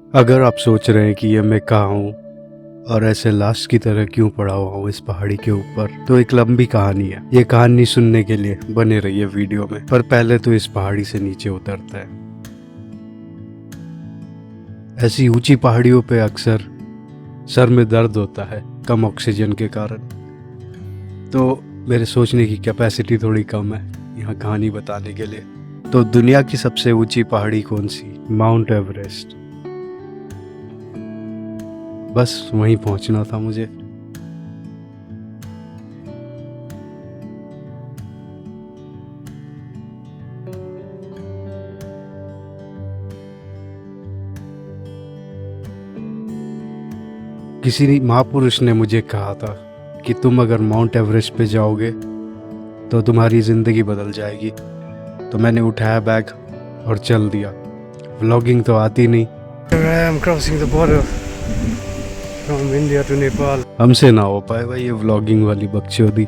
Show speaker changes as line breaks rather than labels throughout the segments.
अगर आप सोच रहे हैं कि ये मैं कहाँ हूँ और ऐसे लाश की तरह क्यों पड़ा हुआ हूँ इस पहाड़ी के ऊपर, तो एक लंबी कहानी है। ये कहानी सुनने के लिए बने रहिए वीडियो में, पर पहले तो इस पहाड़ी से नीचे उतरता है। ऐसी ऊंची पहाड़ियों पे अक्सर सर में दर्द होता है कम ऑक्सीजन के कारण। तो मेरे सोचने की कैपेसिटी थोड़ी कम है यहाँ कहानी बताने के लिए। तो दुनिया की सबसे ऊंची पहाड़ी कौन सी? Mount Everest. बस वहीं पहुंचना था मुझे। किसी महापुरुष ने मुझे कहा था कि तुम अगर माउंट एवरेस्ट पे जाओगे तो तुम्हारी ज़िंदगी बदल जाएगी। तो मैंने उठाया बैग और चल दिया। व्लॉगिंग तो आती नहीं। I am crossing the border from India to Nepal। हमसे ना हो पाए भाई ये व्लॉगिंग वाली बकचोदी।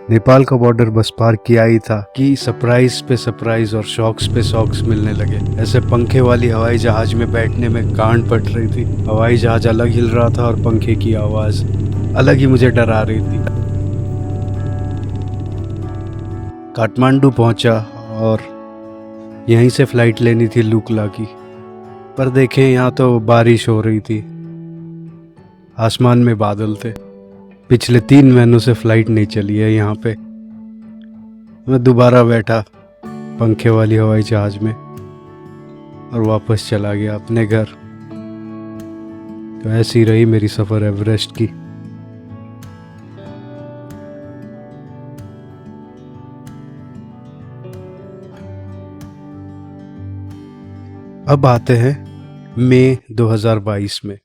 नेपाल का बॉर्डर बस पार किया ही था कि सरप्राइज पे सरप्राइज और शॉक्स पे शॉक्स मिलने लगे। ऐसे पंखे वाली हवाई जहाज में बैठने में गांड पट रही थी। हवाई जहाज अलग हिल रहा था और पंखे की आवाज अलग ही मुझे डरा रही थी। काठमांडू पहुंचा और यहीं से फ्लाइट लेनी थी लुकला की, पर देखें यहाँ तो बारिश हो रही थी, आसमान में बादल थे। पिछले 3 महीनों से फ्लाइट नहीं चली है यहाँ पे। मैं दोबारा बैठा पंखे वाली हवाई जहाज में और वापस चला गया अपने घर। तो ऐसी रही मेरी सफ़र एवरेस्ट की। अब आते हैं मई 2022 में।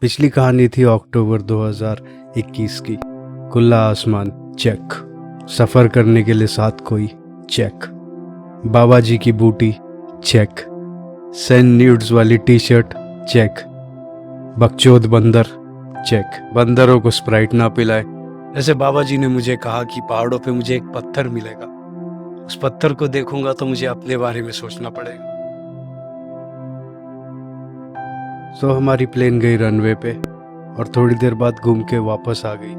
पिछली कहानी थी अक्टूबर 2021 की। खुला आसमान चेक, सफ़र करने के लिए साथ कोई चेक, बाबा जी की बूटी चेक, सेंड न्यूड्स वाली टी शर्ट चेक, बकचोद बंदर चेक, बंदरों को स्प्राइट ना पिलाए। ऐसे बाबा जी ने मुझे कहा कि पहाड़ों पे मुझे एक पत्थर मिलेगा, उस पत्थर को देखूंगा तो मुझे अपने बारे में सोचना पड़ेगा। तो हमारी प्लेन गई रनवे पे और थोड़ी देर बाद घूम के वापस आ गई।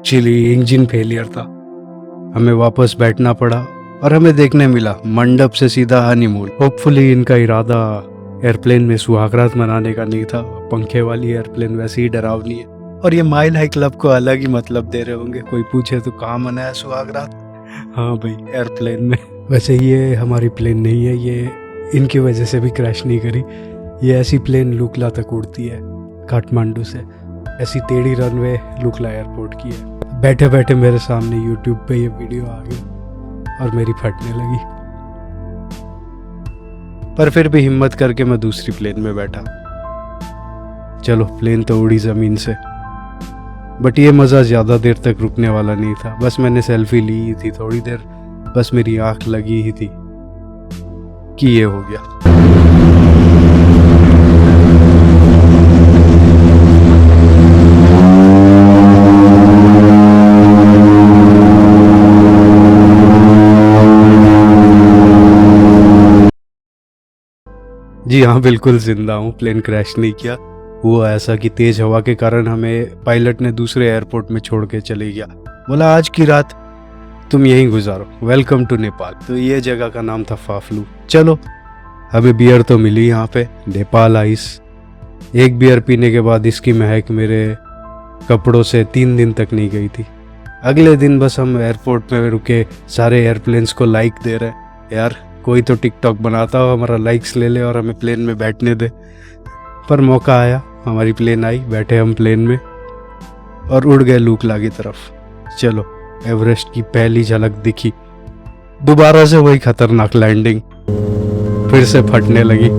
चिली इंजन फेलियर था, हमें वापस बैठना पड़ा और हमें देखने मिला मंडप से सीधा हनीमून। होपफुली इनका इरादा एयरप्लेन में सुहागरात मनाने का नहीं था। पंखे वाली एयरप्लेन वैसे ही डरावनी है और ये माइल हाई क्लब को अलग ही मतलब दे रहे होंगे। कोई पूछे तो कहाँ मनाया सुहागरात? हाँ भाई, एयरप्लेन में। वैसे ये हमारी प्लेन नहीं है, ये इनकी वजह से भी क्रैश नहीं करी। ये ऐसी प्लेन लुकला तक उड़ती है काठमांडू से। ऐसी टेढ़ी रनवे लुकला एयरपोर्ट की है। बैठे बैठे मेरे सामने यूट्यूब पे ये वीडियो आ गई और मेरी फटने लगी, पर फिर भी हिम्मत करके मैं दूसरी प्लेन में बैठा। चलो, प्लेन तो उड़ी ज़मीन से, बट ये मज़ा ज़्यादा देर तक रुकने वाला नहीं था। बस मैंने सेल्फी ली ही थी थोड़ी देर, बस मेरी आँख लगी ही थी कि ये हो गया। जी हाँ, बिल्कुल जिंदा हूँ। प्लेन क्रैश नहीं किया। हुआ ऐसा कि तेज हवा के कारण हमें पायलट ने दूसरे एयरपोर्ट में छोड़ के चले गया। बोला आज की रात तुम यहीं गुजारो, वेलकम टू नेपाल। तो ये जगह का नाम था फाफलू। चलो, हमें बियर तो मिली यहाँ पे, नेपाल आइस। एक बियर पीने के बाद इसकी महक मेरे कपड़ों से 3 दिन तक नहीं गई थी। अगले दिन बस हम एयरपोर्ट में रुके, सारे एयरप्लेन्स को लाइक दे रहे। यार कोई तो टिकटॉक बनाता हो, हमारा लाइक्स ले ले और हमें प्लेन में बैठने दे। पर मौका आया, हमारी प्लेन आई, बैठे हम प्लेन में और उड़ गए लुकला की तरफ। चलो, एवरेस्ट की पहली झलक दिखी। दोबारा से वही खतरनाक लैंडिंग, फिर से फटने लगी।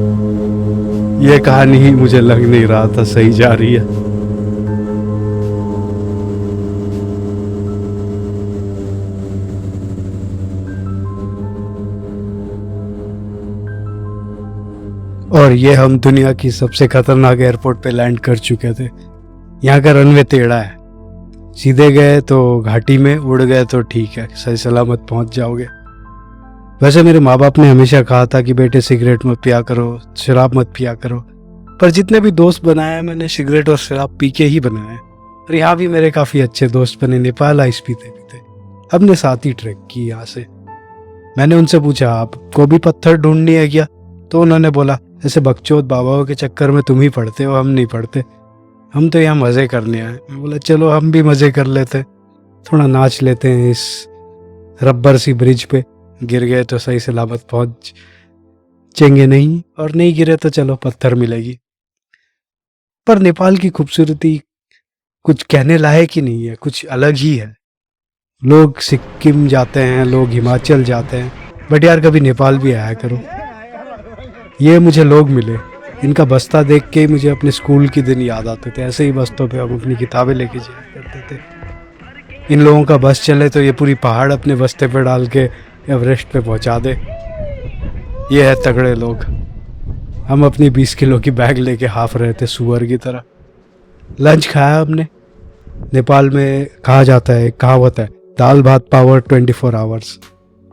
ये कहानी ही मुझे लग नहीं रहा था सही जा रही है। और ये हम दुनिया की सबसे खतरनाक एयरपोर्ट पे लैंड कर चुके थे। यहाँ का रनवे टेढ़ा है, सीधे गए तो घाटी में, उड़ गए तो ठीक है, सही सलामत पहुंच जाओगे। वैसे मेरे माँ बाप ने हमेशा कहा था कि बेटे सिगरेट मत पिया करो, शराब मत पिया करो, पर जितने भी दोस्त बनाए हैं मैंने सिगरेट और शराब पी के ही बनाए हैं। और यहाँ भी मेरे काफ़ी अच्छे दोस्त बने, नेपाल आइस पीते पीते। हमने साथ ही ट्रैक की यहाँ से। मैंने उनसे पूछा आपको भी पत्थर ढूंढनी है क्या? तो उन्होंने बोला ऐसे बकचोद बाबाओं के चक्कर में तुम ही पढ़ते हो, हम नहीं पढ़ते, हम तो यहाँ मज़े करने आए। मैं बोला चलो हम भी मज़े कर लेते, थोड़ा नाच लेते हैं इस रब्बर सी ब्रिज पे। गिर गए तो सही सलामत पहुँचेंगे नहीं, और नहीं गिरे तो चलो पत्थर मिलेगी। पर नेपाल की खूबसूरती कुछ कहने लायक ही नहीं है, कुछ अलग ही है। लोग सिक्किम जाते हैं, लोग हिमाचल जाते हैं, बट यार कभी नेपाल भी आया करो। ये मुझे लोग मिले, इनका बस्ता देख के ही मुझे अपने स्कूल के दिन याद आते थे। ऐसे ही बस्तों पे हम अपनी किताबें लेके जाया करते थे। इन लोगों का बस चले तो ये पूरी पहाड़ अपने बस्ते पे डाल के एवरेस्ट पे पहुंचा दे। ये है तगड़े लोग। हम अपनी 20 किलो की बैग लेके हाफ रहे थे सुअर की तरह। लंच खाया हमने। नेपाल में कहा जाता है, कहावत है, दाल भात पावर 24 आवर्स।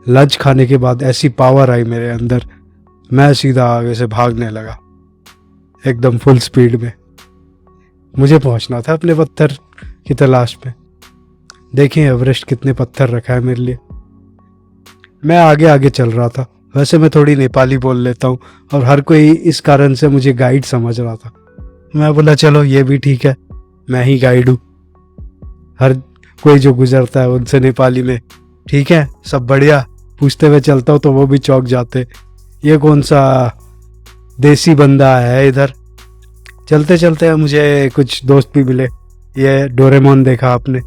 लंच खाने के बाद ऐसी पावर आई मेरे अंदर, मैं सीधा आगे से भागने लगा एकदम फुल स्पीड में। मुझे पहुंचना था अपने पत्थर की तलाश में। देखें एवरेस्ट कितने पत्थर रखा है मेरे लिए। मैं आगे आगे चल रहा था। वैसे मैं थोड़ी नेपाली बोल लेता हूँ और हर कोई इस कारण से मुझे गाइड समझ रहा था। मैं बोला चलो ये भी ठीक है, मैं ही गाइड हूँ। हर कोई जो गुजरता है उनसे नेपाली में ठीक है सब बढ़िया पूछते हुए चलता हूँ तो वो भी चौंक जाते, ये कौन सा देसी बंदा है इधर। चलते चलते मुझे कुछ दोस्त भी मिले। ये डोरेमोन देखा आपने,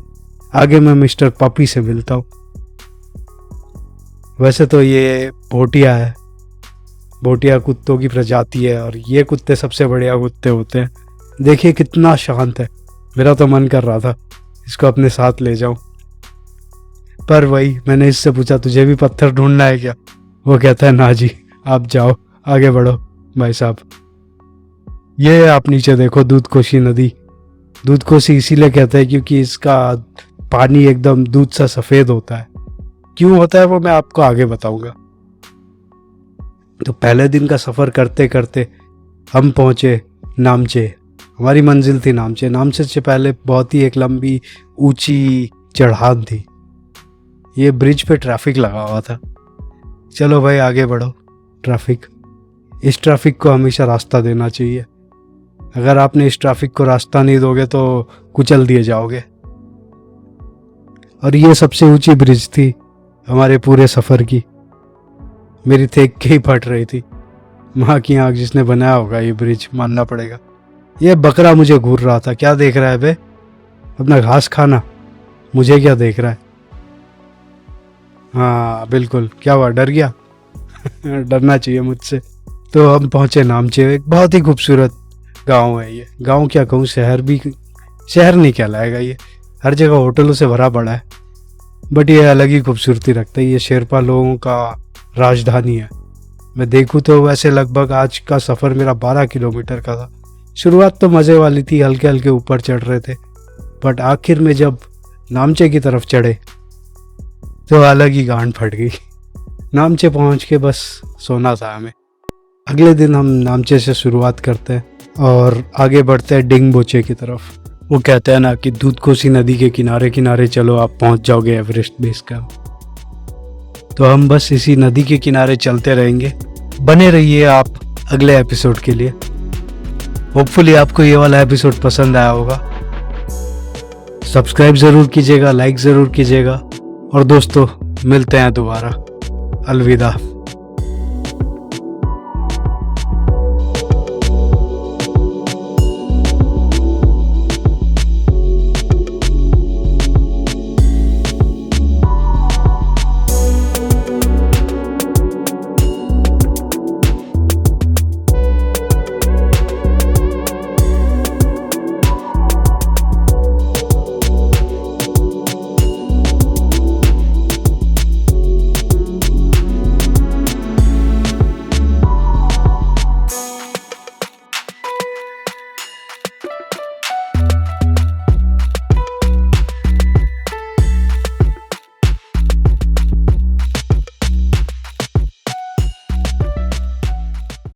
आगे मैं मिस्टर पपी से मिलता हूँ। वैसे तो ये भोटिया है, भोटिया कुत्तों की प्रजाति है और ये कुत्ते सबसे बढ़िया कुत्ते होते हैं। देखिए कितना शांत है। मेरा तो मन कर रहा था इसको अपने साथ ले जाऊं, पर वही मैंने इससे पूछा तुझे भी पत्थर ढूंढना है क्या? वो कहता है ना जी आप जाओ, आगे बढ़ो भाई साहब। ये आप नीचे देखो दूधकोशी नदी। दूधकोशी इसीलिए कहते हैं क्योंकि इसका पानी एकदम दूध सा सफ़ेद होता है। क्यों होता है वो मैं आपको आगे बताऊंगा। तो पहले दिन का सफ़र करते करते हम पहुँचे नामचे। हमारी मंजिल थी नामचे। नामचे से पहले बहुत ही एक लंबी ऊंची चढ़ान थी। ये ब्रिज पे ट्रैफिक लगा हुआ था। चलो भाई आगे बढ़ो। ट्रैफिक, इस ट्रैफिक को हमेशा रास्ता देना चाहिए। अगर आपने इस ट्रैफिक को रास्ता नहीं दोगे तो कुचल दिए जाओगे। और ये सबसे ऊंची ब्रिज थी हमारे पूरे सफ़र की। मेरी देख के ही फट रही थी। माँ की आँख जिसने बनाया होगा ये ब्रिज, मानना पड़ेगा। ये बकरा मुझे घूर रहा था। क्या देख रहा है बे? अपना घास खाना। मुझे क्या देख रहा है? हाँ बिल्कुल। क्या हुआ, डर गया? डरना चाहिए मुझसे। तो हम पहुँचे नामचे। एक बहुत ही खूबसूरत गांव है ये। गांव क्या कहूँ, शहर भी, शहर नहीं कहलाएगा ये। हर जगह होटलों से भरा पड़ा है, बट ये अलग ही खूबसूरती रखता है। ये शेरपा लोगों का राजधानी है। मैं देखूँ तो वैसे लगभग आज का सफ़र मेरा 12 किलोमीटर का था। शुरुआत तो मज़े वाली थी, हल्के हल्के ऊपर चढ़ रहे थे, बट आखिर में जब नामचे की तरफ चढ़े तो अलग ही गांड फट गई। नामचे पहुंच के बस सोना था हमें। अगले दिन हम नामचे से शुरुआत करते हैं और आगे बढ़ते हैं डिंगबोचे की तरफ। वो कहते हैं ना कि दूधकोशी नदी के किनारे किनारे चलो आप पहुंच जाओगे एवरेस्ट बेस कैंप। तो हम बस इसी नदी के किनारे चलते रहेंगे। बने रहिए आप अगले एपिसोड के लिए। होपफुली आपको ये वाला एपिसोड पसंद आया होगा। सब्सक्राइब ज़रूर कीजिएगा, लाइक ज़रूर कीजिएगा और दोस्तों मिलते हैं दोबारा। अलविदा।